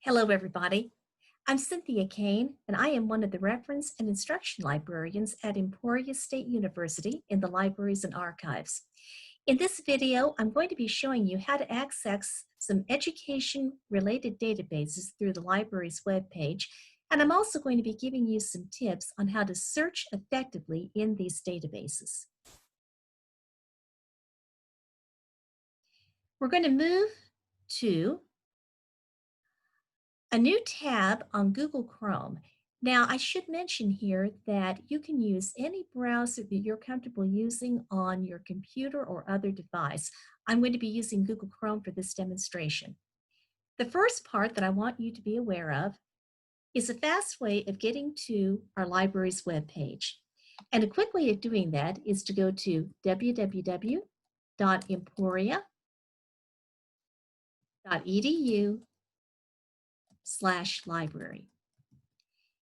Hello, everybody. I'm Cynthia Kane, and I am one of the reference and instruction librarians at Emporia State University in the Libraries and Archives. In this video, I'm going to be showing you how to access some education-related databases through the library's webpage, and I'm also going to be giving you some tips on how to search effectively in these databases. We're going to move to a new tab on Google Chrome. Now, I should mention here that you can use any browser that you're comfortable using on your computer or other device. I'm going to be using Google Chrome for this demonstration. The first part that I want you to be aware of is a fast way of getting to our library's webpage. And a quick way of doing that is to go to www.emporia.edu/library.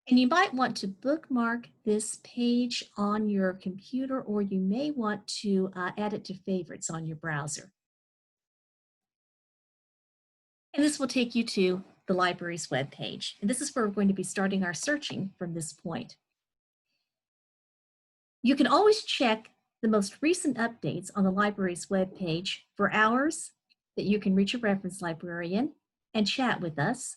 And you might want to bookmark this page on your computer, or you may want to add it to favorites on your browser. And this will take you to the library's webpage. And this is where we're going to be starting our searching from this point. You can always check the most recent updates on the library's webpage for hours that you can reach a reference librarian and chat with us.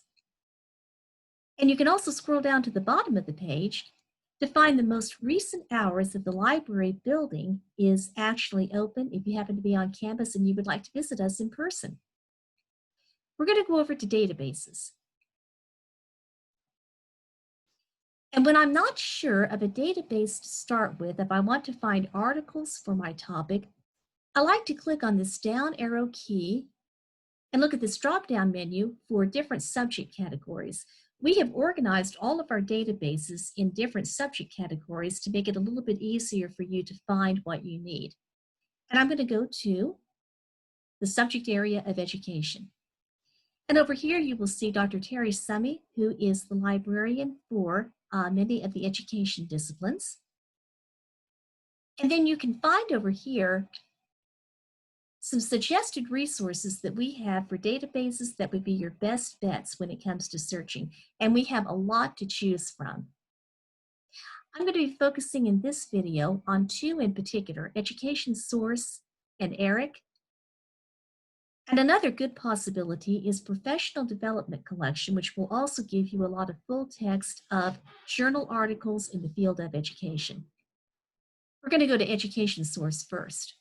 And you can also scroll down to the bottom of the page to find the most recent hours that the library building is actually open if you happen to be on campus and you would like to visit us in person. We're going to go over to databases. And when I'm not sure of a database to start with, if I want to find articles for my topic, I like to click on this down arrow key and look at this drop-down menu for different subject categories. We have organized all of our databases in different subject categories to make it a little bit easier for you to find what you need. And I'm going to go to the subject area of education. And over here you will see Dr. Terry Summey, who is the librarian for many of the education disciplines. And then you can find over here some suggested resources that we have for databases that would be your best bets when it comes to searching, and we have a lot to choose from. I'm going to be focusing in this video on two in particular, Education Source and ERIC. And another good possibility is Professional Development Collection, which will also give you a lot of full text of journal articles in the field of education. We're going to go to Education Source first.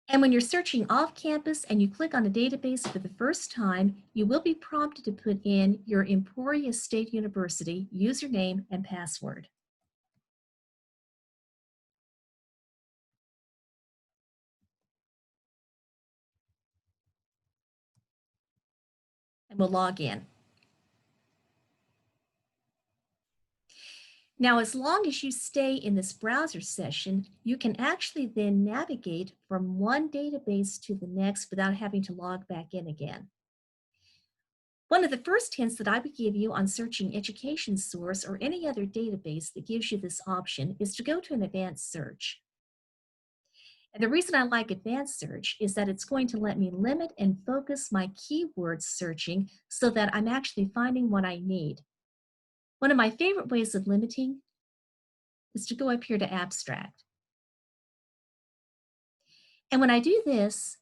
And when you're searching off campus and you click on a database for the first time, you will be prompted to put in your Emporia State University username and password. And we'll log in. Now, as long as you stay in this browser session, you can actually then navigate from one database to the next without having to log back in again. One of the first hints that I would give you on searching Education Source or any other database that gives you this option is to go to an advanced search. And the reason I like advanced search is that it's going to let me limit and focus my keyword searching so that I'm actually finding what I need. One of my favorite ways of limiting is to go up here to abstract. And when I do this,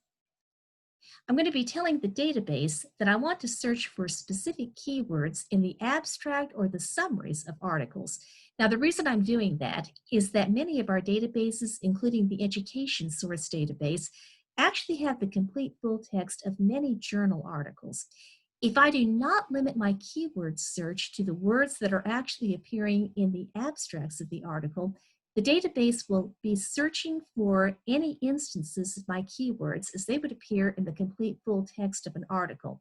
I'm going to be telling the database that I want to search for specific keywords in the abstract or the summaries of articles. Now, the reason I'm doing that is that many of our databases, including the Education Source database, actually have the complete full text of many journal articles. If I do not limit my keyword search to the words that are actually appearing in the abstracts of the article, the database will be searching for any instances of my keywords as they would appear in the complete full text of an article.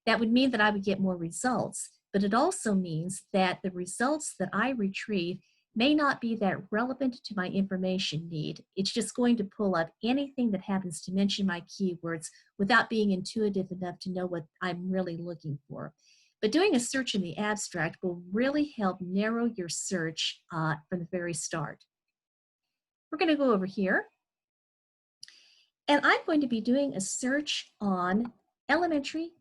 That would mean that I would get more results, but it also means that the results that I retrieve may not be that relevant to my information need. It's just going to pull up anything that happens to mention my keywords without being intuitive enough to know what I'm really looking for. But doing a search in the abstract will really help narrow your search from the very start. We're going to go over here, and I'm going to be doing a search on elementary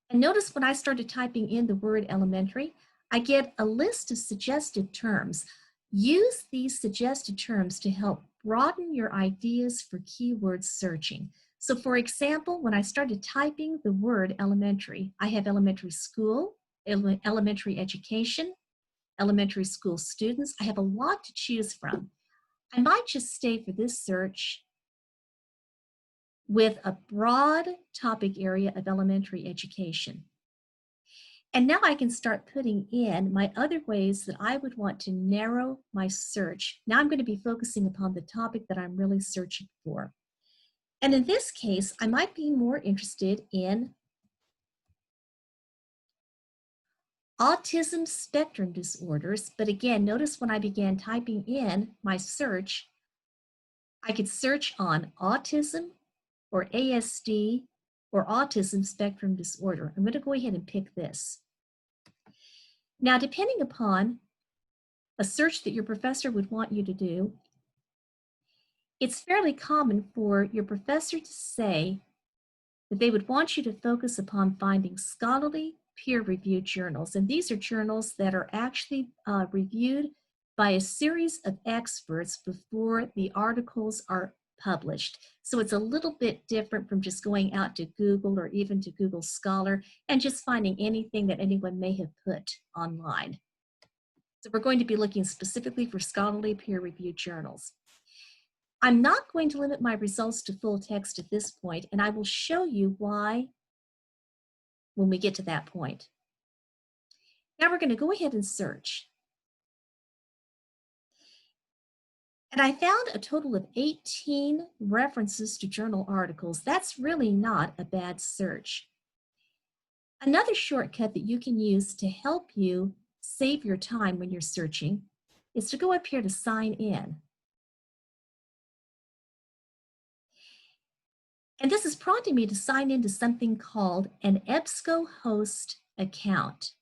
And notice when I started typing in the word elementary, I get a list of suggested terms. Use these suggested terms to help broaden your ideas for keyword searching. So for example, when I started typing the word elementary, I have elementary school, elementary education, elementary school students. I have a lot to choose from. I might just stay for this search with a broad topic area of elementary education. And now I can start putting in my other ways that I would want to narrow my search. Now I'm going to be focusing upon the topic that I'm really searching for. And in this case, I might be more interested in autism spectrum disorders. But again, notice when I began typing in my search, I could search on autism or ASD or autism spectrum disorder. I'm going to go ahead and pick this. Now, depending upon a search that your professor would want you to do, it's fairly common for your professor to say that they would want you to focus upon finding scholarly peer-reviewed journals. And these are journals that are actually reviewed by a series of experts before the articles are published. So it's a little bit different from just going out to Google or even to Google Scholar and just finding anything that anyone may have put online. So we're going to be looking specifically for scholarly peer-reviewed journals. I'm not going to limit my results to full text at this point, and I will show you why when we get to that point. Now we're going to go ahead and search. And I found a total of 18 references to journal articles. That's really not a bad search. Another shortcut that you can use to help you save your time when you're searching is to go up here to sign in. And this is prompting me to sign into something called an EBSCOhost account.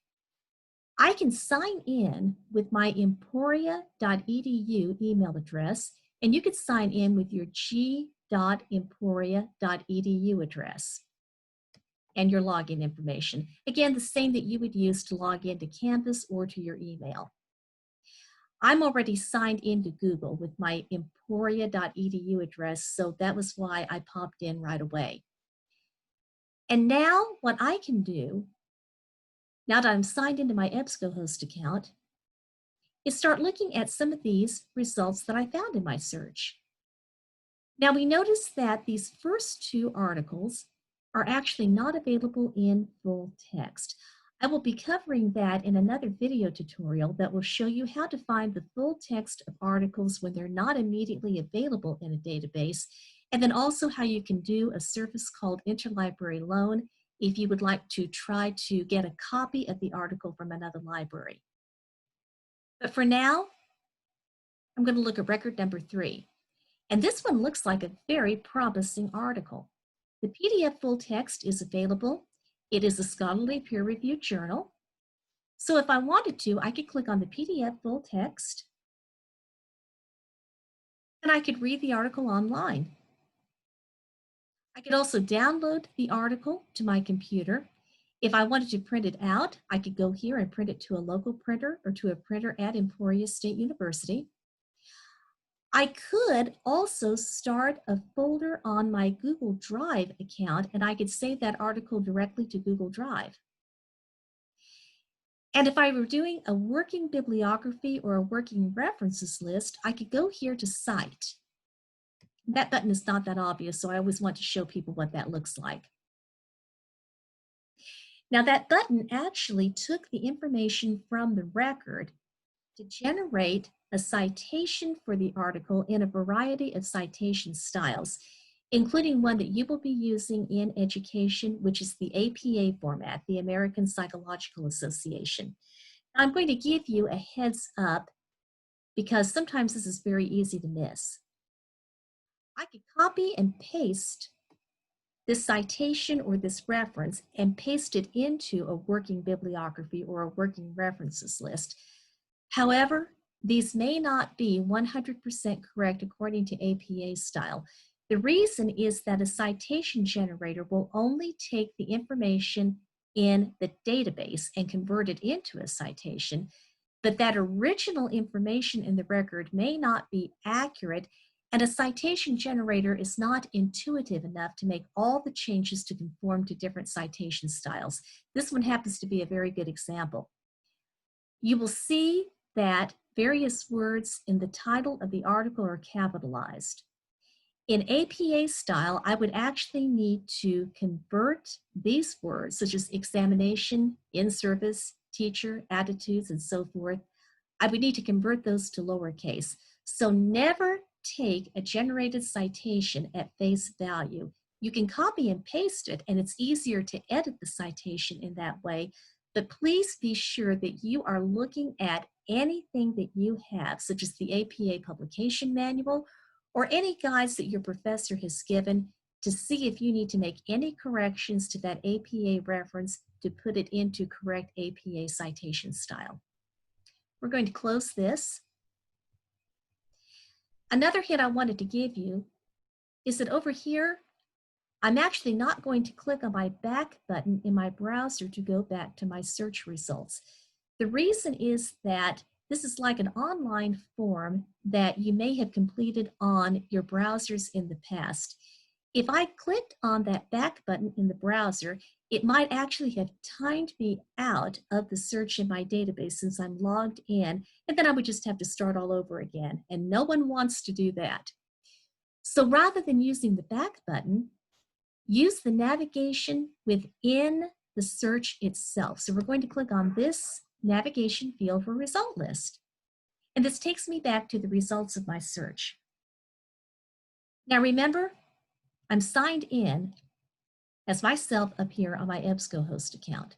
I can sign in with my emporia.edu email address, and you could sign in with your g.emporia.edu address and your login information. Again, the same that you would use to log into Canvas or to your email. I'm already signed into Google with my emporia.edu address, so that was why I popped in right away. And now what I can do, now that I'm signed into my EBSCOhost account, is start looking at some of these results that I found in my search. Now we notice that these first two articles are actually not available in full text. I will be covering that in another video tutorial that will show you how to find the full text of articles when they're not immediately available in a database, and then also how you can do a service called interlibrary loan if you would like to try to get a copy of the article from another library. But for now, I'm going to look at record number 3. And this one looks like a very promising article. The PDF full text is available. It is a scholarly peer-reviewed journal. So if I wanted to, I could click on the PDF full text and I could read the article online. I could also download the article to my computer. If I wanted to print it out, I could go here and print it to a local printer or to a printer at Emporia State University. I could also start a folder on my Google Drive account, and I could save that article directly to Google Drive. And if I were doing a working bibliography or a working references list, I could go here to Cite. That button is not that obvious, so I always want to show people what that looks like. Now that button actually took the information from the record to generate a citation for the article in a variety of citation styles, including one that you will be using in education, which is the APA format, the American Psychological Association. I'm going to give you a heads up because sometimes this is very easy to miss. I could copy and paste this citation or this reference and paste it into a working bibliography or a working references list. However, these may not be 100% correct according to APA style. The reason is that a citation generator will only take the information in the database and convert it into a citation, but that original information in the record may not be accurate, and a citation generator is not intuitive enough to make all the changes to conform to different citation styles. This one happens to be a very good example. You will see that various words in the title of the article are capitalized. In APA style, I would actually need to convert these words, such as examination, in-service, teacher, attitudes, and so forth. I would need to convert those to lowercase. So never take a generated citation at face value. You can copy and paste it, and it's easier to edit the citation in that way. But please be sure that you are looking at anything that you have, such as the APA publication manual, or any guides that your professor has given, to see if you need to make any corrections to that APA reference to put it into correct APA citation style. We're going to close this. Another hint I wanted to give you is that over here, I'm actually not going to click on my back button in my browser to go back to my search results. The reason is that this is like an online form that you may have completed on your browsers in the past. If I clicked on that back button in the browser, it might actually have timed me out of the search in my database since I'm logged in, and then I would just have to start all over again, and no one wants to do that. So rather than using the back button, use the navigation within the search itself. So we're going to click on this navigation field for result list. And this takes me back to the results of my search. Now remember, I'm signed in as myself up here on my EBSCOhost account.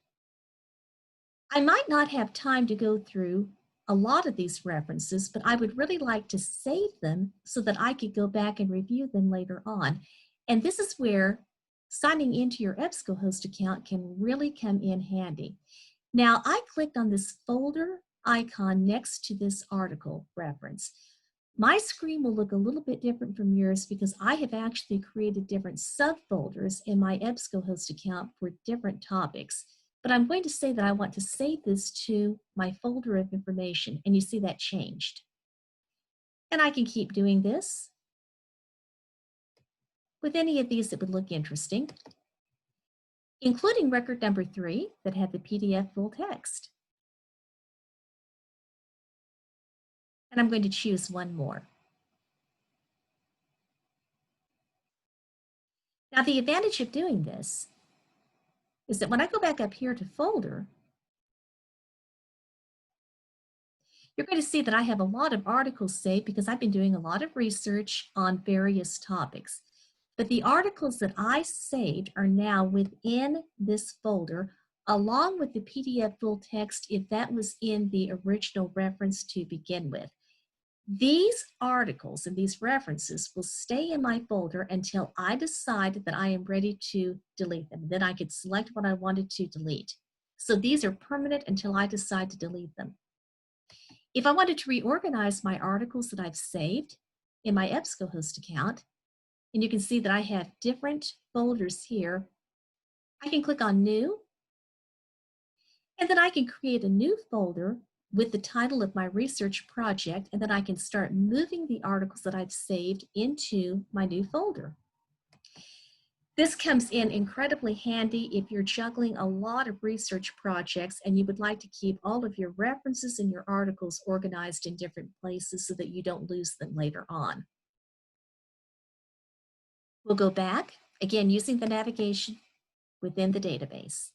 I might not have time to go through a lot of these references, but I would really like to save them so that I could go back and review them later on. And this is where signing into your EBSCOhost account can really come in handy. Now, I clicked on this folder icon next to this article reference. My screen will look a little bit different from yours because I have actually created different subfolders in my EBSCOhost account for different topics. But I'm going to say that I want to save this to my folder of information, and you see that changed. And I can keep doing this with any of these that would look interesting, including record number 3 that had the PDF full text. And I'm going to choose one more. Now the advantage of doing this is that when I go back up here to folder, you're going to see that I have a lot of articles saved because I've been doing a lot of research on various topics. But the articles that I saved are now within this folder, along with the PDF full text if that was in the original reference to begin with. These articles and these references will stay in my folder until I decide that I am ready to delete them. Then I could select what I wanted to delete. So these are permanent until I decide to delete them. If I wanted to reorganize my articles that I've saved in my EBSCOhost account, and you can see that I have different folders here, I can click on New, and then I can create a new folder with the title of my research project, and then I can start moving the articles that I've saved into my new folder. This comes in incredibly handy if you're juggling a lot of research projects and you would like to keep all of your references and your articles organized in different places so that you don't lose them later on. We'll go back, again, using the navigation within the database.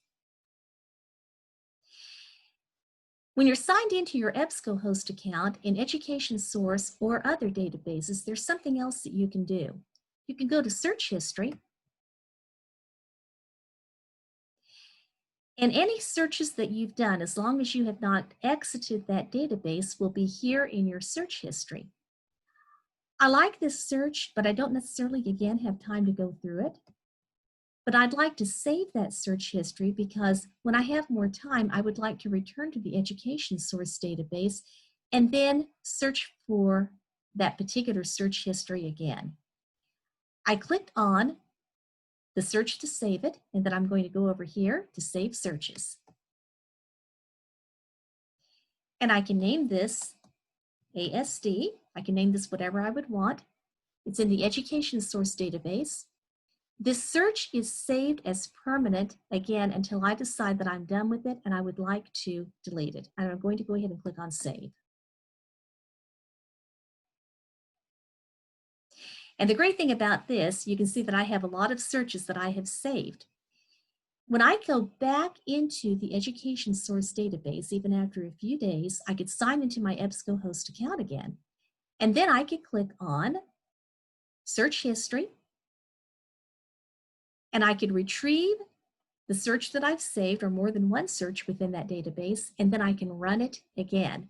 When you're signed into your EBSCOhost account in Education Source or other databases, there's something else that you can do. You can go to Search History, and any searches that you've done, as long as you have not exited that database, will be here in your search history. I like this search, but I don't necessarily, again, have time to go through it. But I'd like to save that search history because when I have more time, I would like to return to the Education Source database and then search for that particular search history again. I clicked on the search to save it, and then I'm going to go over here to save searches. And I can name this ASD. I can name this whatever I would want. It's in the education source database. This search is saved as permanent, again, until I decide that I'm done with it and I would like to delete it. And I'm going to go ahead and click on Save. And the great thing about this, you can see that I have a lot of searches that I have saved. When I go back into the education source database, even after a few days, I could sign into my EBSCOhost account again. And then I could click on Search History, and I could retrieve the search that I've saved, or more than one search within that database, and then I can run it again.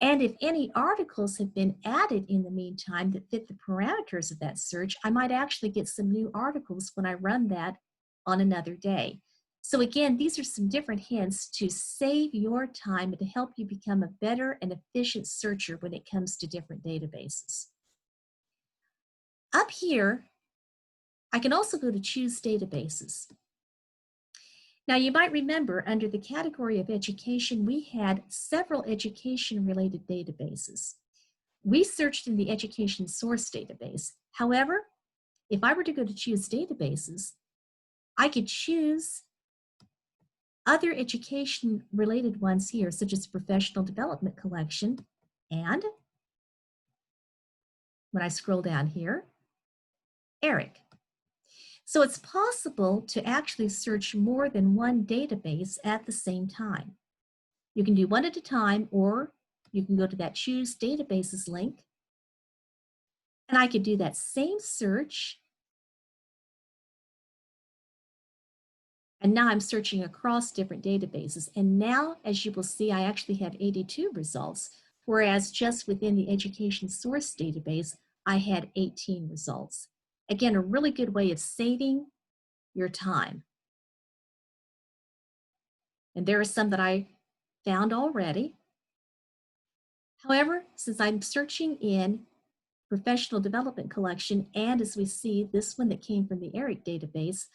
And if any articles have been added in the meantime that fit the parameters of that search, I might actually get some new articles when I run that on another day. So again, these are some different hints to save your time and to help you become a better and efficient searcher when it comes to different databases. Up here, I can also go to Choose Databases. Now, you might remember under the category of education, we had several education-related databases. We searched in the education source database. However, if I were to go to Choose Databases, I could choose other education-related ones here, such as Professional Development Collection, and when I scroll down here, ERIC. So it's possible to actually search more than one database at the same time. You can do one at a time, or you can go to that Choose Databases link, and I could do that same search. And now I'm searching across different databases. And now, as you will see, I actually have 82 results, whereas just within the education source database, I had 18 results. Again, a really good way of saving your time. And there are some that I found already. However, since I'm searching in Professional Development Collection, and as we see, this one that came from the ERIC database,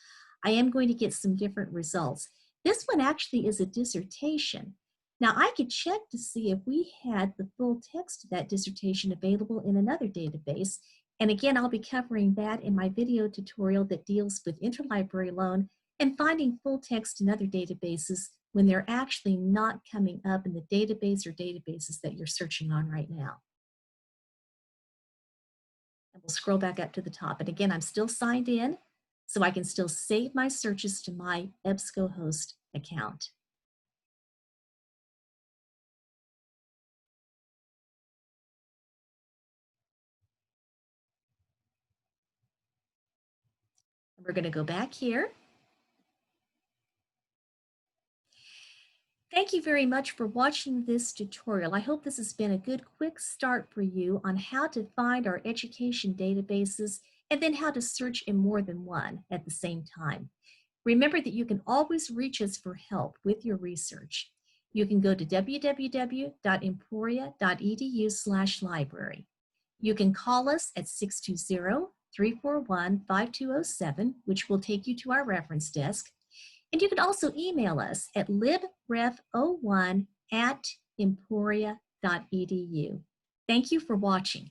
I am going to get some different results. This one actually is a dissertation. Now, I could check to see if we had the full text of that dissertation available in another database. And again, I'll be covering that in my video tutorial that deals with interlibrary loan and finding full text in other databases when they're actually not coming up in the database or databases that you're searching on right now. And we'll scroll back up to the top. And again, I'm still signed in, so I can still save my searches to my EBSCOhost account. And we're going to go back here. Thank you very much for watching this tutorial. I hope this has been a good quick start for you on how to find our education databases and then how to search in more than one at the same time. Remember that you can always reach us for help with your research. You can go to www.emporia.edu/library. You can call us at 620-341-5207, which will take you to our reference desk. And you can also email us at libref01@emporia.edu. Thank you for watching.